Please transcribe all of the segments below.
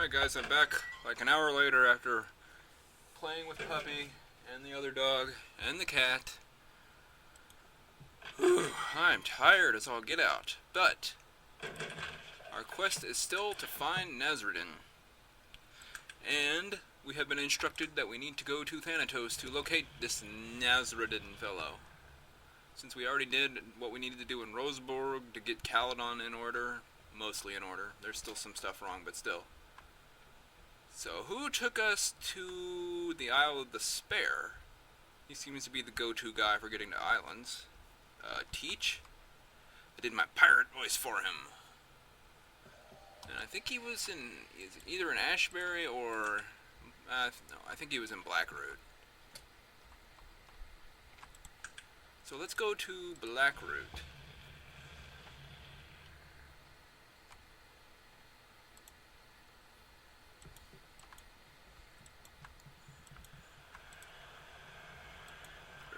Alright guys, I'm back like an hour later after playing with Puppy and the other dog and the cat. Whew, I'm tired as all get out, but our quest is still to find Nazredin. And we have been instructed that we need to go to Thanatos to locate this Nazredin fellow. Since we already did what we needed to do in Roseborg to get Caledon in order, mostly in order. There's still some stuff wrong, but still. So, who took us to the Isle of the Spare? He seems to be the go-to guy for getting to islands. Teach? I did my pirate voice for him. And I think he was either in Ashbury or... no, I think he was in Blackroot. So let's go to Blackroot.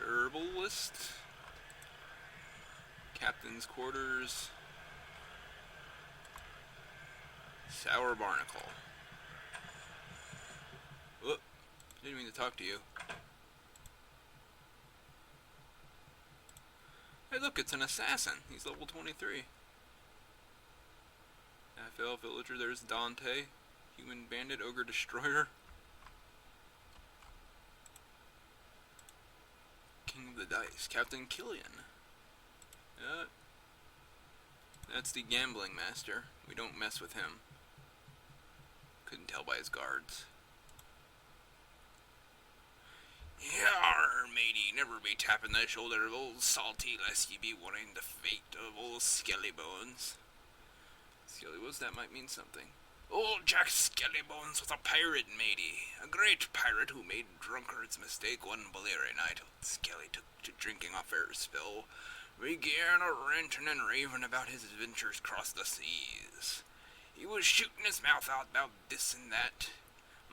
Herbalist. Captain's quarters. Sour Barnacle. Whoop. Didn't mean to talk to you. Hey look, it's an assassin. He's level 23. FL Villager, there's Dante. Human Bandit, Ogre Destroyer. King of the Dice, Captain Killian. That's the Gambling Master. We don't mess with him. Couldn't tell by his guards. Yarr, matey, never be tapping the shoulder of old Salty lest ye be wanting the fate of old Skellybones. Skellybones, that might mean something. Old Jack Skellybones was a pirate, matey. A great pirate who made drunkards mistake one bleary night. Old Skelly took to drinking a fair spill. Began a ranting and raving about his adventures across the seas. He was shooting his mouth out about this and that.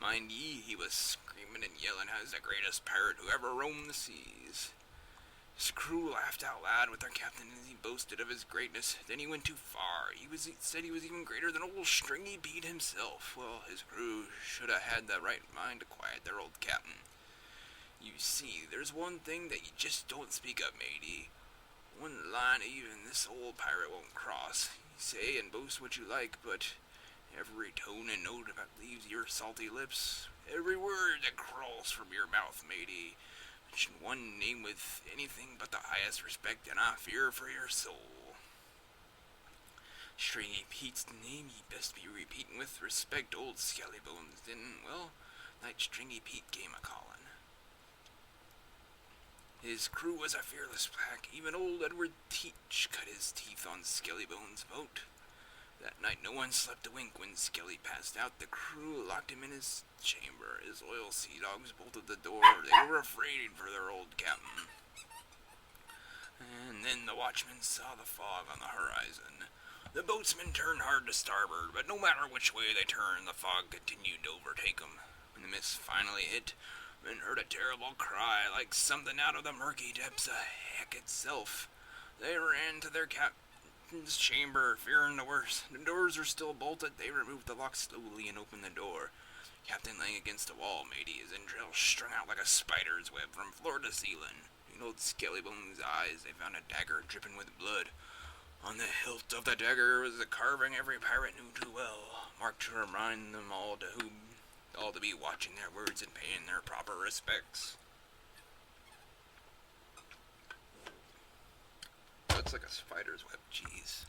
Mind ye, he was screaming and yelling as the greatest pirate who ever roamed the seas. His crew laughed out loud with their captain as he boasted of his greatness. Then he went too far. He said he was even greater than old Stringy Pete himself. Well, his crew should have had the right mind to quiet their old captain. You see, there's one thing that you just don't speak of, matey. One line even this old pirate won't cross. You say and boast what you like, but every tone and note about leaves your salty lips. Every word that crawls from your mouth, matey. Mention one name with anything but the highest respect and I fear for your soul. Stringy Pete's the name ye best be repeating with respect, old Skellybones. Then, well, night Stringy Pete came a-callin'. His crew was a fearless pack. Even old Edward Teach cut his teeth on Skellybones' boat. That night no one slept a wink when Skelly passed out. The crew locked him in his chamber. His loyal sea dogs bolted the door. They were afraid for their old captain. And then the watchmen saw the fog on the horizon. The boatsmen turned hard to starboard, but no matter which way they turned, the fog continued to overtake them. When the mist finally hit, men heard a terrible cry like something out of the murky depths of heck itself. They ran to their captain's chamber, fearing the worst. The doors were still bolted. They removed the lock slowly and opened the door. Captain lay against the wall, matey, his entrails strung out like a spider's web from floor to ceiling. In old Skellybones' eyes, they found a dagger dripping with blood. On the hilt of the dagger was a carving every pirate knew too well, marked to remind them all to be watching their words and paying their proper respects. That's like a spider's web, jeez.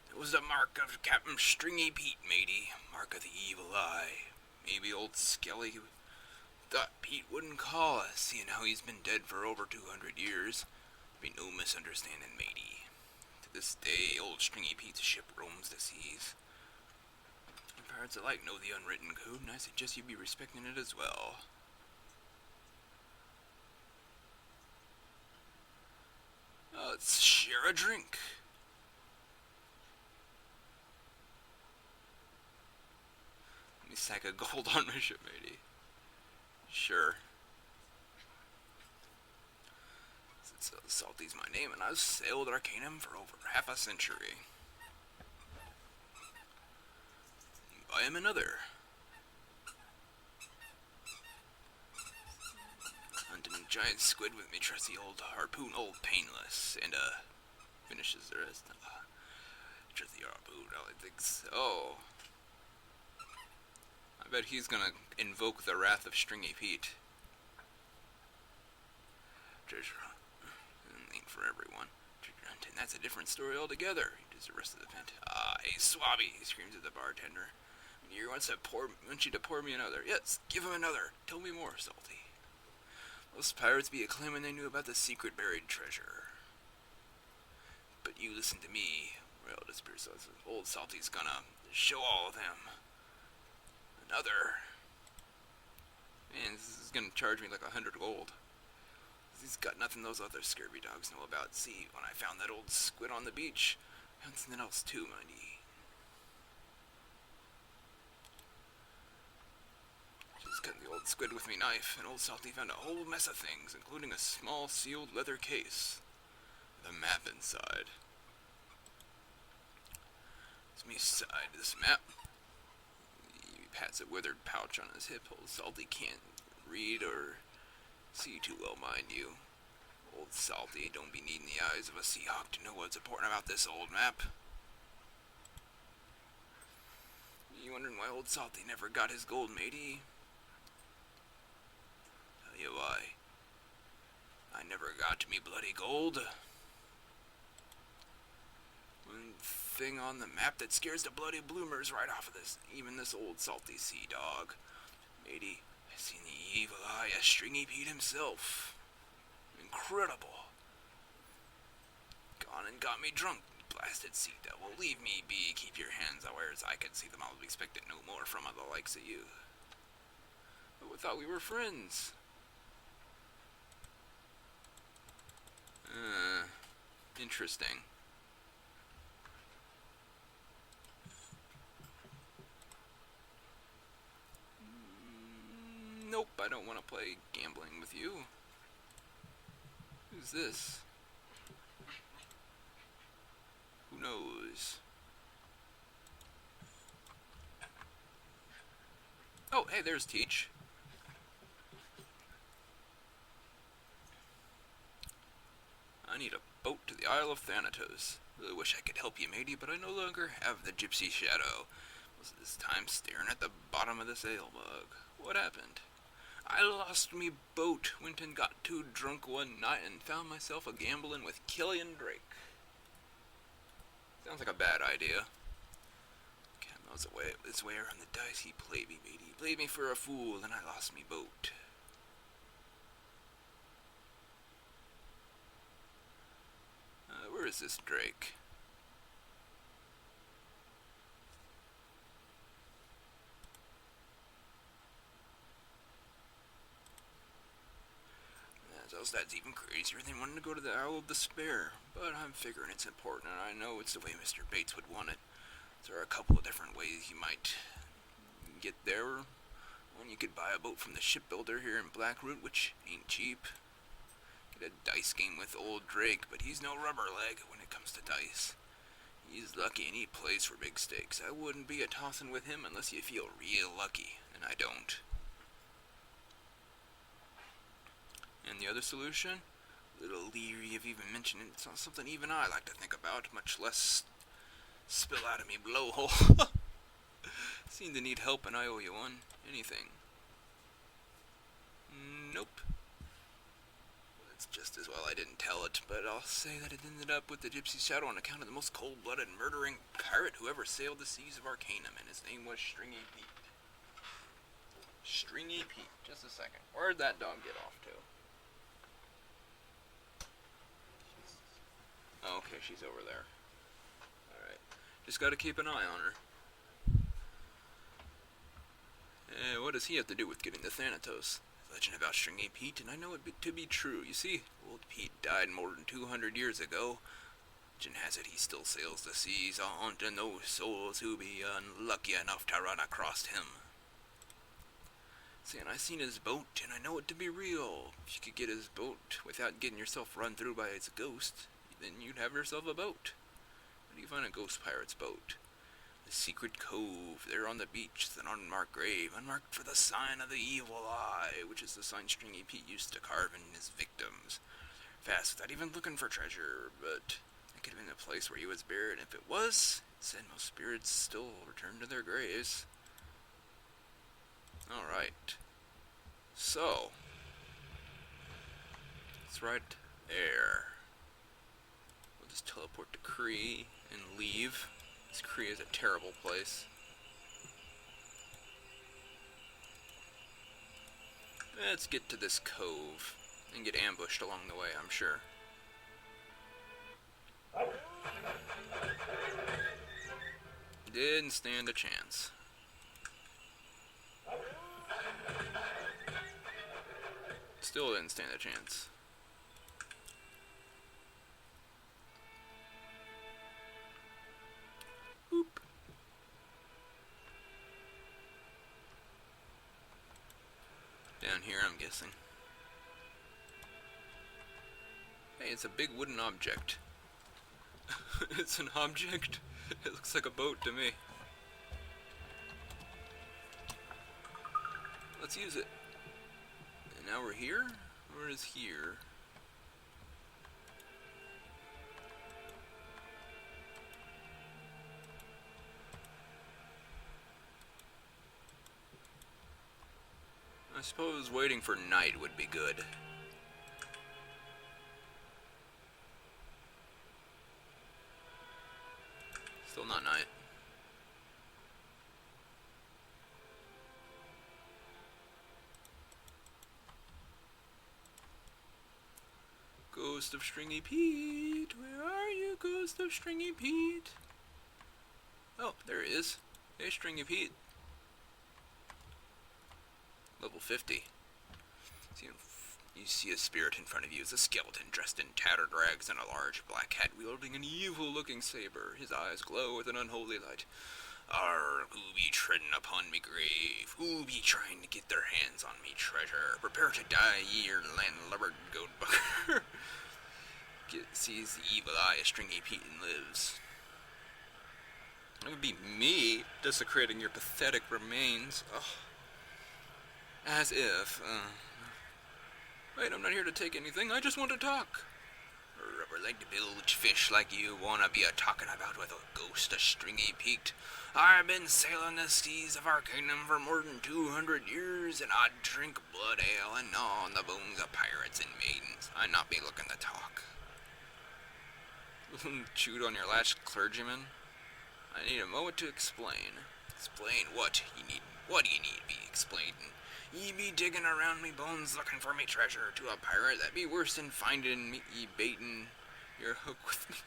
It was the mark of Captain Stringy Pete, matey. Mark of the evil eye. Maybe old Skelly thought Pete wouldn't call us, seeing how he's been dead for over 200 years. Be no misunderstanding, matey. To this day, old Stringy Pete's ship roams the seas. Pirates alike know the unwritten code, and I suggest you be respecting it as well. Let's share a drink. Let me sack of gold on my ship, matey. Sure. Salty's my name, and I've sailed Arcanum for over half a century. I am another. Hunting a giant squid with me trusty old harpoon, old painless, and finishes the rest. Trusty harpoon, all I think so. I bet he's gonna invoke the wrath of Stringy Pete. Treasure hunt ain't for everyone. Treasure hunting, that's a different story altogether. He does the rest of the pint. Ah, hey, Swabby, he screams at the bartender. He wants you to pour me another. Yes, give him another. Tell me more, Salty. Most pirates be acclaiming they knew about the secret buried treasure. But you listen to me. Well, this old Salty's gonna show all of them. Another. Man, this is gonna charge me like 100 gold. He's got nothing those other scurvy dogs know about. See, when I found that old squid on the beach, I found something else too, mindy. Just cut the old squid with me knife, and old Salty found a whole mess of things, including a small sealed leather case with a map inside. Let me side this map. He pats a withered pouch on his hip. Old Salty can't read or see too well, mind you. Old Salty don't be needing the eyes of a Seahawk to know what's important about this old map. You wondering why old Salty never got his gold, matey? Tell you why. I never got to me bloody gold. One thing on the map that scares the bloody bloomers right off of this, even this old Salty sea dog. Matey, I seen the evil eye of Stringy Pete himself. Incredible. Gone and got me drunk. Blasted sea devil. Leave me be. Keep your hands out where I can see them. I'll expect it no more from the likes of you. But we thought we were friends. Interesting. Nope, I don't want to play gambling with you. Who's this? Who knows? Oh, hey, there's Teach. I need a boat to the Isle of Thanatos. Really wish I could help you, matey, but I no longer have the gypsy shadow. Most of this time staring at the bottom of this ale mug. What happened? I lost me boat, went and got too drunk one night and found myself a-gambling with Killian Drake. Sounds like a bad idea. Cat knows his way around the dice. He played me, matey. He played me for a fool, and I lost me boat. Where is this Drake? That's even crazier than wanting to go to the Isle of Despair. But I'm figuring it's important, and I know it's the way Mr. Bates would want it. There are a couple of different ways you might get there. One, you could buy a boat from the shipbuilder here in Blackroot, which ain't cheap. Get a dice game with old Drake, but he's no rubber leg when it comes to dice. He's lucky and he plays for big stakes. I wouldn't be a-tossing with him unless you feel real lucky, and I don't. And the other solution? A little leery of even mentioning it's not something even I like to think about, much less spill out of me blowhole. Seem to need help and I owe you one. Anything. Nope. It's just as well I didn't tell it, but I'll say that it ended up with the Gypsy Shadow on account of the most cold-blooded murdering pirate who ever sailed the seas of Arcanum, and his name was Stringy Pete. Stringy Pete. Just a second. Where'd that dog get off to? Oh, okay, she's over there. Alright. Just gotta keep an eye on her. What does he have to do with getting to Thanatos? Legend about Stringy Pete, and I know it to be true. You see, old Pete died more than 200 years ago. Legend has it he still sails the seas, haunting those souls who be unlucky enough to run across him. See, and I seen his boat, and I know it to be real. If you could get his boat without getting yourself run through by its ghost, then you'd have yourself a boat. How do you find a ghost pirate's boat? The secret cove, there on the beach, is an unmarked grave, unmarked for the sign of the evil eye, which is the sign Stringy Pete used to carve in his victims. Fast, without even looking for treasure, but it could have been the place where he was buried. If it was, it said most spirits still return to their graves. Alright. So, it's right there. We'll just teleport to Kree and leave. This Kree is a terrible place. Let's get to this cove and get ambushed along the way, I'm sure. Didn't stand a chance. Still didn't stand a chance. Boop. Down here, I'm guessing. Hey, it's a big wooden object. It's an object? It looks like a boat to me. Let's use it. And now we're here? Where is here? I suppose waiting for night would be good. Still not night. Ghost of Stringy Pete, where are you, Ghost of Stringy Pete? Oh, there he is. Hey, Stringy Pete. Level 50. You see a spirit in front of you. It's a skeleton dressed in tattered rags and a large black hat, wielding an evil-looking saber. His eyes glow with an unholy light. Arr, who be treading upon me grave? Who be trying to get their hands on me treasure? Prepare to die, ye landlubber goat bucker. Sees the evil eye of Stringy Pete and lives. It would be me desecrating your pathetic remains. Ugh. As if, wait, I'm not here to take anything, I just want to talk. Rubber-legged bilge fish like you wanna be a-talking about with a ghost of Stringy Pete. I've been sailing the seas of Arcanum for more than 200 years, and I'd drink blood ale and gnaw on the bones of pirates and maidens. I'd not be looking to talk. Chewed on your last clergyman? I need a moment to explain. Explain what you need. What do you need to be explaining? Ye be digging around me bones looking for me treasure to a pirate. That be worse than finding me ye baiting your hook with me.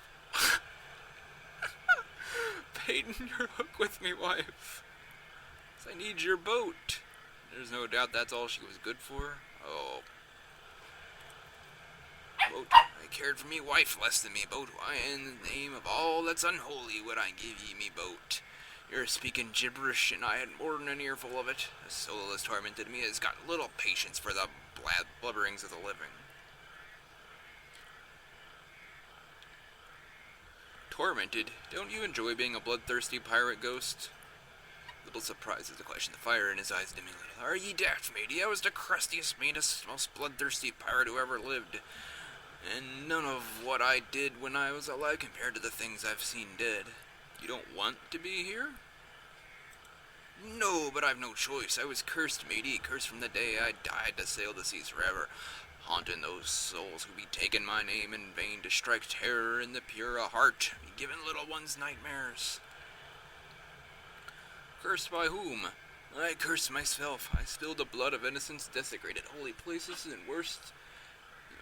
Baiting your hook with me, wife. I need your boat. There's no doubt that's all she was good for. Oh. Boat, I cared for me wife less than me boat. Why in the name of all that's unholy would I give ye me boat? You're speaking gibberish, and I had more than an earful of it. The soul has tormented me has got little patience for the blubberings of the living. Tormented? Don't you enjoy being a bloodthirsty pirate ghost? Little surprised at the question, the fire in his eyes dimming a little. Are ye daft, matey? I was the crustiest, meanest, most bloodthirsty pirate who ever lived. And none of what I did when I was alive compared to the things I've seen dead. You don't want to be here? No, but I've no choice. I was cursed, matey, cursed from the day I died to sail the seas forever, haunting those souls who be taking my name in vain to strike terror in the pure heart, be giving little ones nightmares. Cursed by whom? I cursed myself. I spilled the blood of innocents, desecrated holy places, and worst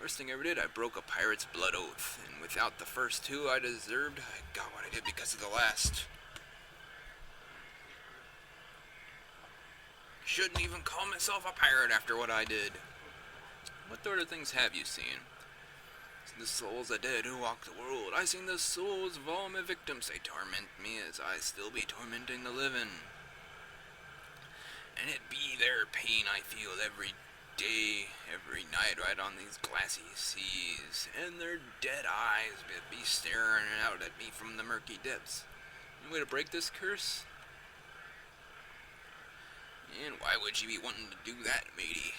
thing I ever did, I broke a pirate's blood oath, and without the first two I deserved, I got what I did because of the last. Shouldn't even call myself a pirate after what I did. What sort of things have you seen? The souls of dead who walk the world. I seen the souls of all my victims. They torment me as I still be tormenting the living. And it be their pain I feel every day, every night, right on these glassy seas, and their dead eyes be staring out at me from the murky depths. Any way to break this curse? And why would ye be wanting to do that, matey?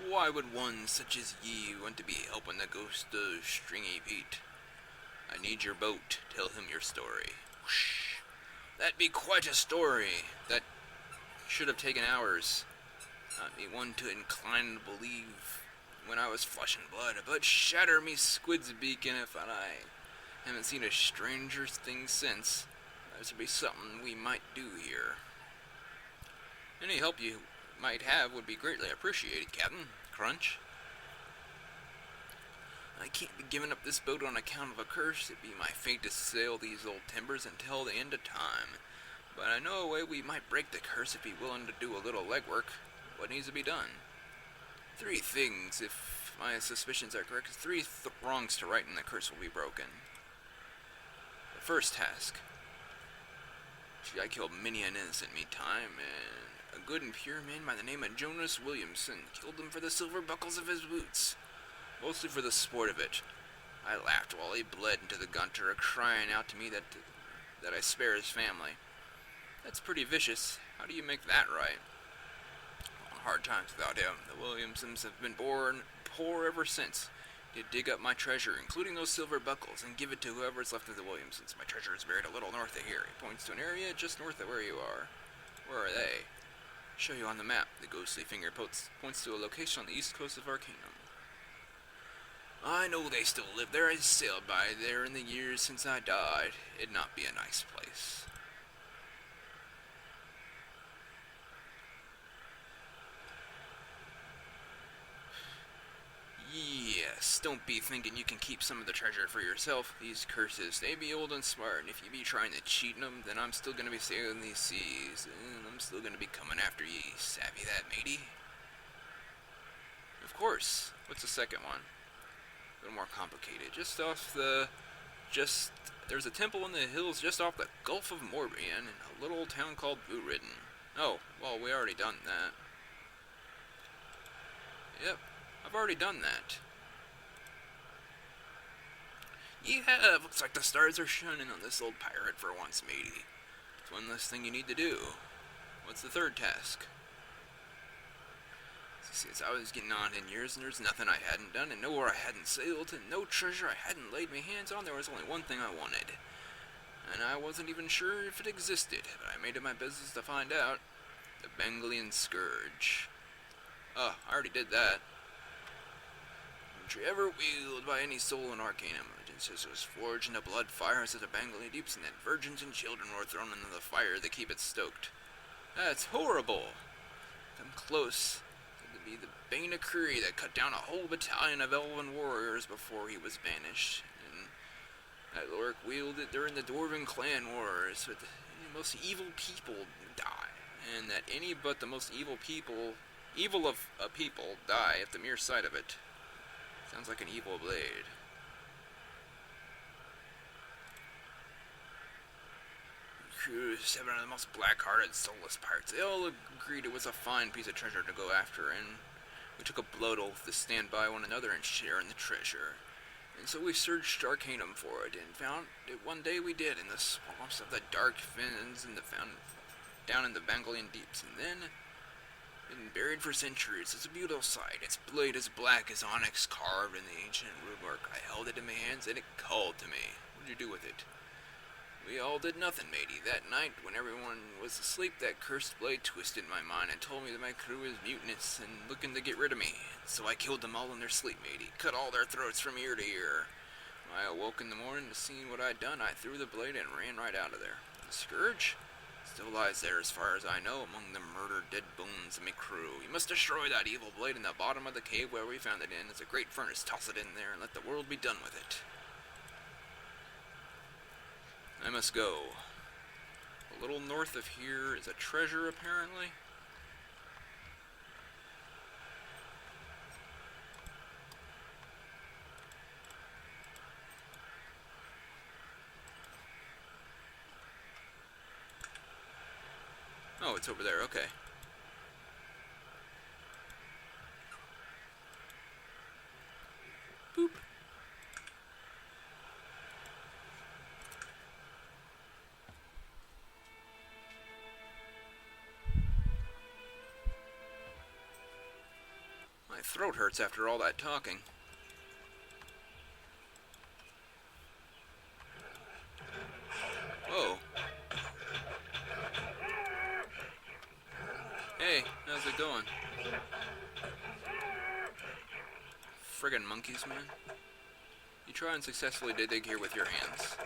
Why would one such as ye want to be helping the ghost of Stringy Pete? I need your boat. Tell him your story. Whoosh. That'd be quite a story. That should have taken hours. Not me one to incline to believe when I was flesh and blood, but shatter me squid's beacon if I haven't seen a stranger thing since. There'd be something we might do here. Any help you might have would be greatly appreciated, Captain. Crunch. I can't be giving up this boat on account of a curse. It'd be my fate to sail these old timbers until the end of time. But I know a way we might break the curse if you're willing to do a little legwork. What needs to be done? 3 things, if my suspicions are correct. 3 wrongs to right and the curse will be broken. The first task. I killed many an innocent meantime, and a good and pure man by the name of Jonas Williamson killed him for the silver buckles of his boots. Mostly for the sport of it. I laughed while he bled into the gunter, crying out to me that I spare his family. That's pretty vicious. How do you make that right? On hard times without him. The Williamsons have been born poor ever since. He'd dig up my treasure, including those silver buckles, and give it to whoever's left of the Williamsons. My treasure is buried a little north of here. He points to an area just north of where you are. Where are they? Show you on the map. The ghostly finger points to a location on the east coast of Arcanum. I know they still live there. I sailed by there in the years since I died. It'd not be a nice place. Yes, don't be thinking you can keep some of the treasure for yourself. These curses, they be old and smart, and if you be trying to cheat them, then I'm still gonna be sailing these seas, and I'm still gonna be coming after ye. Savvy that, matey? Of course. What's the second one? A little more complicated. There's a temple in the hills just off the Gulf of Morbihan in a little town called Boo-Ridden. Oh, well, we already done that. Yep, I've already done that. Yeah, looks like the stars are shining on this old pirate for once, matey. It's one less thing you need to do. What's the third task? Since I was getting on in years, and there's nothing I hadn't done, and nowhere I hadn't sailed, and no treasure I hadn't laid my hands on, there was only one thing I wanted. And I wasn't even sure if it existed, but I made it my business to find out. The Benglian Scourge. Oh, I already did that. Ever wielded by any soul in Arcanum. It was forged in the blood fires of the Bengali deeps, and then virgins and children were thrown into the fire to keep it stoked. That's horrible. Come close. To be the Bane of Curry that cut down a whole battalion of elven warriors before he was banished. And that Lork wielded during the Dwarven clan wars, but the most evil people die, and that any but the most evil of a people die at the mere sight of it. Sounds like an evil blade. Crew, 7 of the most black-hearted, soulless pirates. They all agreed it was a fine piece of treasure to go after, and we took a blood oath to stand by one another and share in the treasure. And so we searched Arcanum for it, and found it one day we did in the swamps of the dark fens and down in the Bangalian deeps, and then been buried for centuries. It's a beautiful sight. Its blade is black as onyx carved in the ancient runework. I held it in my hands and it called to me. What'd you do with it? We all did nothing, matey. That night, when everyone was asleep, that cursed blade twisted my mind and told me that my crew was mutinous and looking to get rid of me. So I killed them all in their sleep, matey. Cut all their throats from ear to ear. When I awoke in the morning to see what I'd done, I threw the blade and ran right out of there. The scourge still lies there as far as I know among the murdered dead bones of my crew. You must destroy that evil blade in the bottom of the cave where we found it in. It's a great furnace. Toss it in there and let the world be done with it. I must go. A little north of here is a treasure, apparently. Oh, it's over there, okay. Boop. My throat hurts after all that talking. Whoa. Hey, how's it going? Friggin' monkeys, man. You try and successfully dig here with your hands.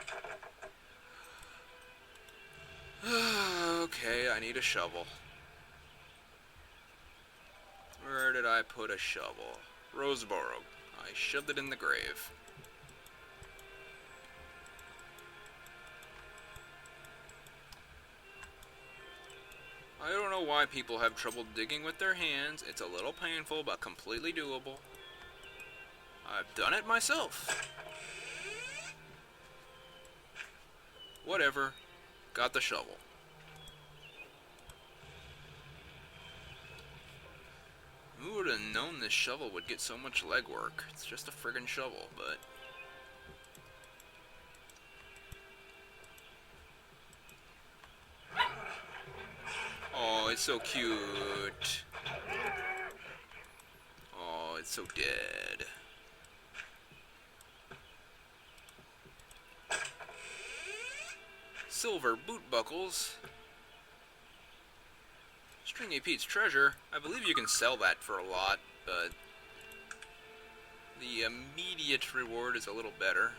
Okay, I need a shovel. Where did I put a shovel? Roseboro. I shoved it in the grave. I don't know why people have trouble digging with their hands. It's a little painful, but completely doable. I've done it myself. Whatever. Got the shovel. Who would have known this shovel would get so much legwork? It's just a friggin' shovel, but... Oh, it's so cute. Oh, it's so dead. Silver boot buckles. Stringy Pete's treasure. I believe you can sell that for a lot, but the immediate reward is a little better.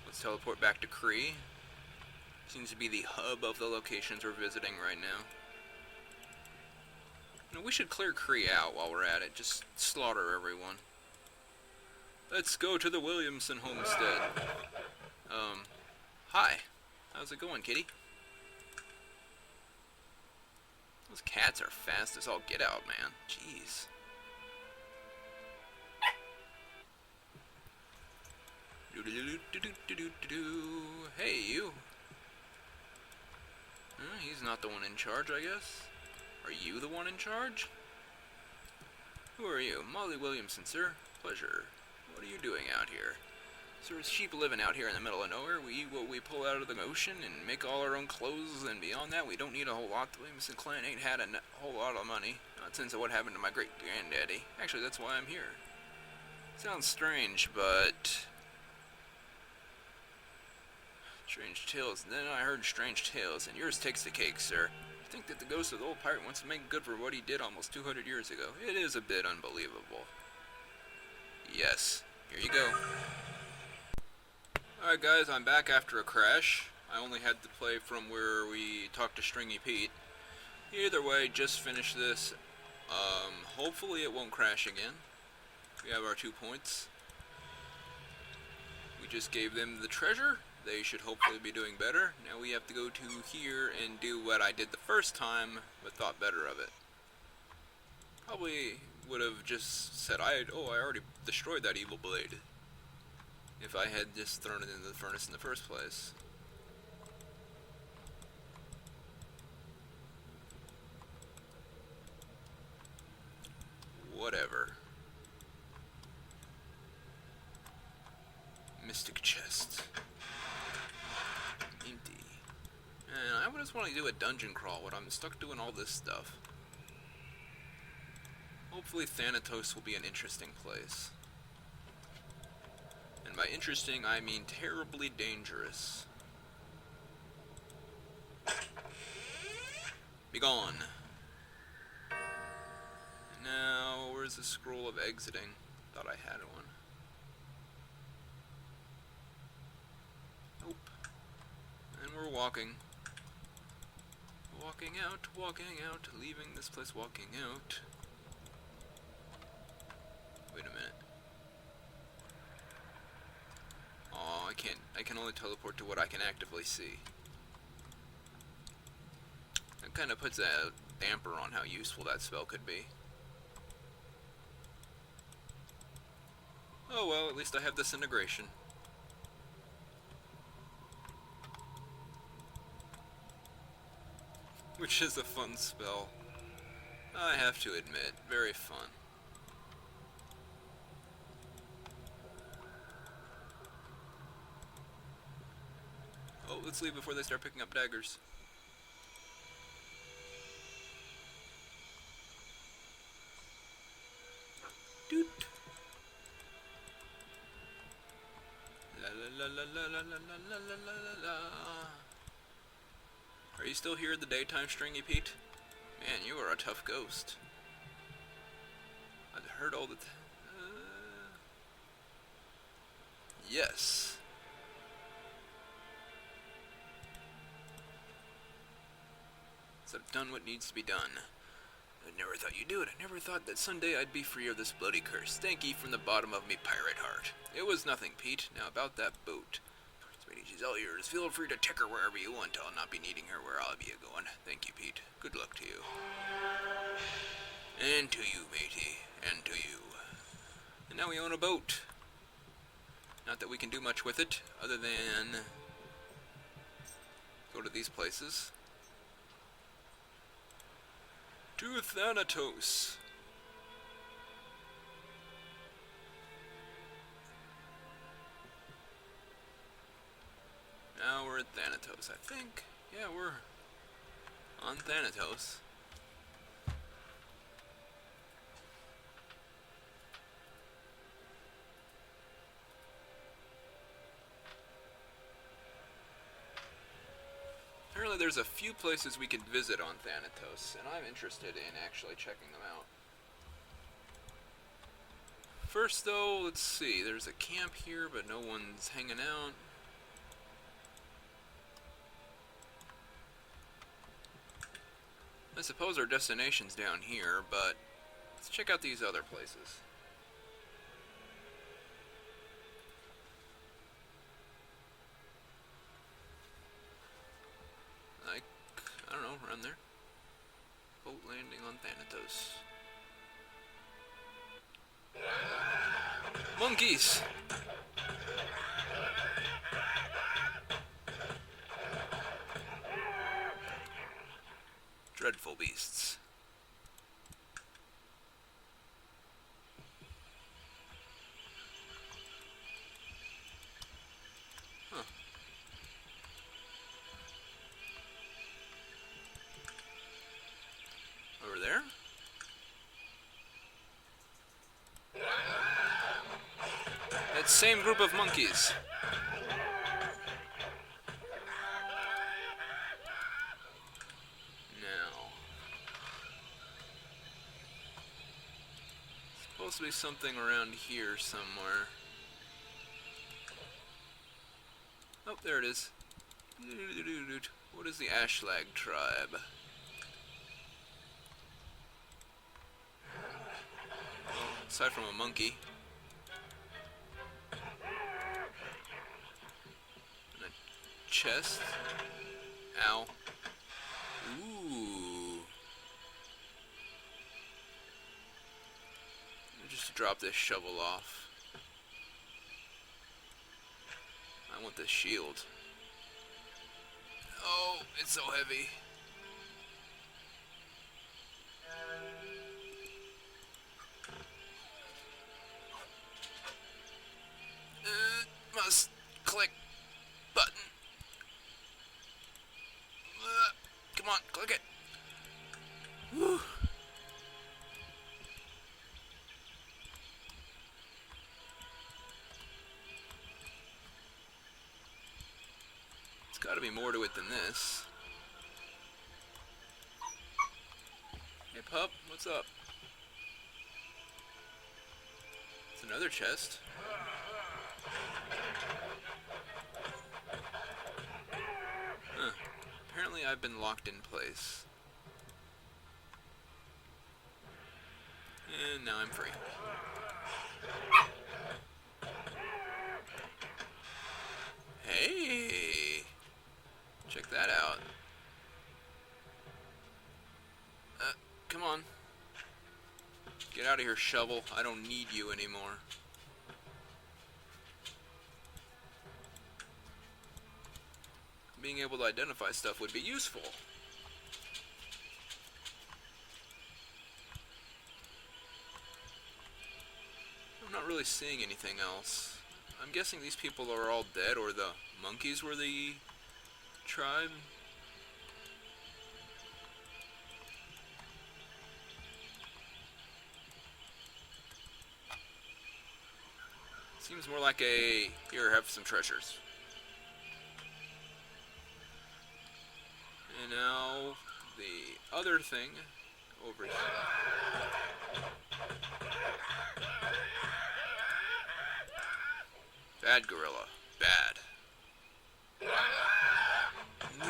Let's teleport back to Kree. Seems to be the hub of the locations we're visiting right now. You know, we should clear Kree out while we're at it. Just slaughter everyone. Let's go to the Williamson homestead. Hi. How's it going, kitty? Those cats are fast as all get out, man. Jeez. Hey, you. He's not the one in charge, I guess. Are you the one in charge? Who are you? Molly Williamson, sir. Pleasure. What are you doing out here? So there's sheep living out here in the middle of nowhere. We eat what we pull out of the ocean and make all our own clothes, and beyond that, we don't need a whole lot. The Williamson clan ain't had a whole lot of money, not since what happened to my great-granddaddy. Actually, that's why I'm here. Sounds strange, but... Strange tales. And then I heard strange tales, and yours takes the cake, sir. I think that the ghost of the old pirate wants to make good for what he did almost 200 years ago. It is a bit unbelievable. Yes. Here you go. Alright guys, I'm back after a crash. I only had to play from where we talked to Stringy Pete. Either way, just finish this. Hopefully it won't crash again. We have our 2 points. We just gave them the treasure. They should hopefully be doing better. Now we have to go to here and do what I did the first time, but thought better of it. Probably would have just said, I already destroyed that evil blade. If I had just thrown it into the furnace in the first place. Whatever. Mystic chest. Empty. And I just want to do a dungeon crawl when I'm stuck doing all this stuff. Hopefully Thanatos will be an interesting place. And by interesting, I mean terribly dangerous. Be gone. And now, where's the scroll of exiting? Thought I had one. Nope. And we're walking. Walking out, leaving this place, walking out. Wait a minute. Oh, I can only teleport to what I can actively see. That kind of puts a damper on how useful that spell could be. Oh well, at least I have disintegration. Which is a fun spell. I have to admit, very fun. Oh, let's leave before they start picking up daggers. Doot. La la la la la la la la la la la. Are you still here in the daytime, Stringy Pete? Man, you are a tough ghost. I've heard all the yes. So I've done what needs to be done. I never thought you'd do it. I never thought that someday I'd be free of this bloody curse. Thank ye from the bottom of me pirate heart. It was nothing, Pete. Now about that boat. She's all yours. Feel free to take her wherever you want. I'll not be needing her where I'll be going. Thank you, Pete. Good luck to you. And to you, matey. And to you. And now we own a boat. Not that we can do much with it, other than go to these places. To Thanatos. Now we're at Thanatos, I think. Yeah, we're on Thanatos. Apparently there's a few places we can visit on Thanatos, and I'm interested in actually checking them out. First though, let's see, there's a camp here, but no one's hanging out. I suppose our destination's down here, but let's check out these other places. Like, I don't know, around there. Boat landing on Thanatos. Monkeys! Dreadful beasts. Huh. Over there? That same group of monkeys. Supposed to be something around here somewhere. Oh, there it is. What is the Ashlag tribe? Well, aside from a monkey. And a chest. Ow. Ooh. Just drop this shovel off. I want this shield. Oh, it's so heavy. Must click button. Come on, click it. Whew. Gotta be more to it than this. Hey pup, what's up? It's another chest. Huh. Apparently I've been locked in place. And now I'm free. Hey! Check that out. Come on. Get out of here, shovel. I don't need you anymore. Being able to identify stuff would be useful. I'm not really seeing anything else. I'm guessing these people are all dead, or the monkeys were the tribe. Seems more like a, here, have some treasures. And now, the other thing over here. Bad gorilla. Bad.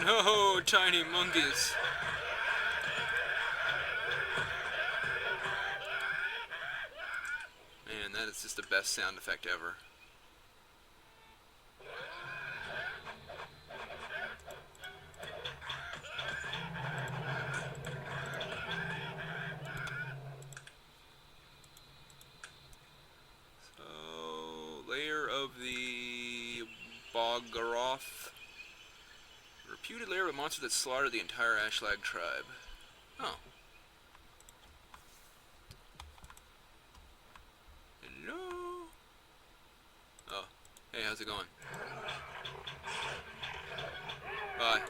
No, tiny monkeys. Man, that is just the best sound effect ever. So, lair of the Boggaroth. Reputed lair of a monster that slaughtered the entire Ashlag tribe. Oh. Hello? Oh. Hey, how's it going? Bye.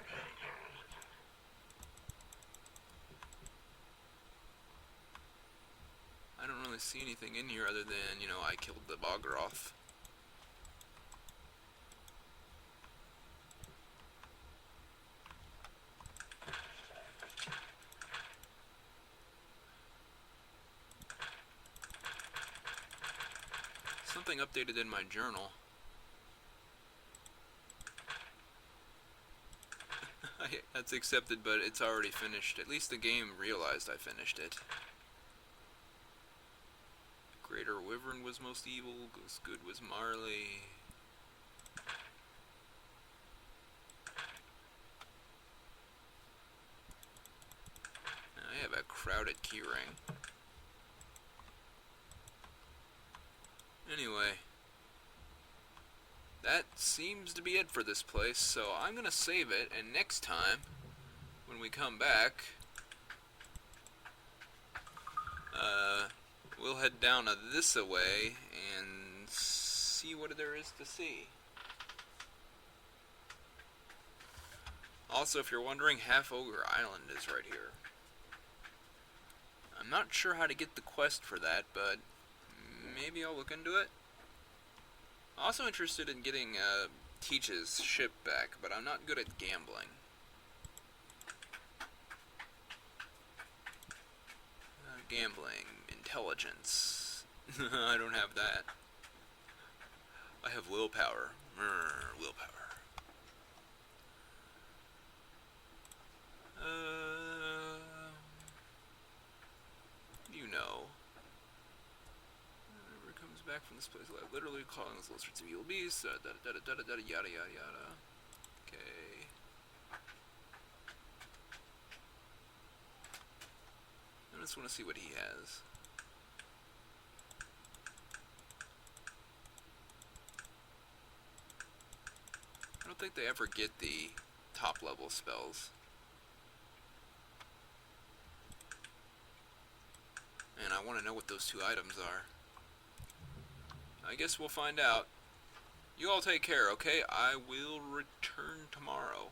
I don't really see anything in here other than, you know, I killed the Boggaroth. Something updated in my journal. That's accepted, but it's already finished. At least the game realized I finished it. Greater Wyvern was most evil, Goose Good was Marley. I have a crowded keyring. Anyway, that seems to be it for this place, so I'm gonna save it, and next time, when we come back, we'll head down this way and see what there is to see. Also, if you're wondering, Half Ogre Island is right here. I'm not sure how to get the quest for that, but maybe I'll look into it. Also interested in getting Teach's ship back, but I'm not good at gambling. Gambling, intelligence. I don't have that. I have willpower. Willpower. You know. Whoever comes back from this place, literally calling those little sorts of evil beasts, yada yada yada. Okay. I just want to see what he has. I don't think they ever get the top level spells. And I want to know what those two items are. I guess we'll find out. You all take care, okay? I will return tomorrow.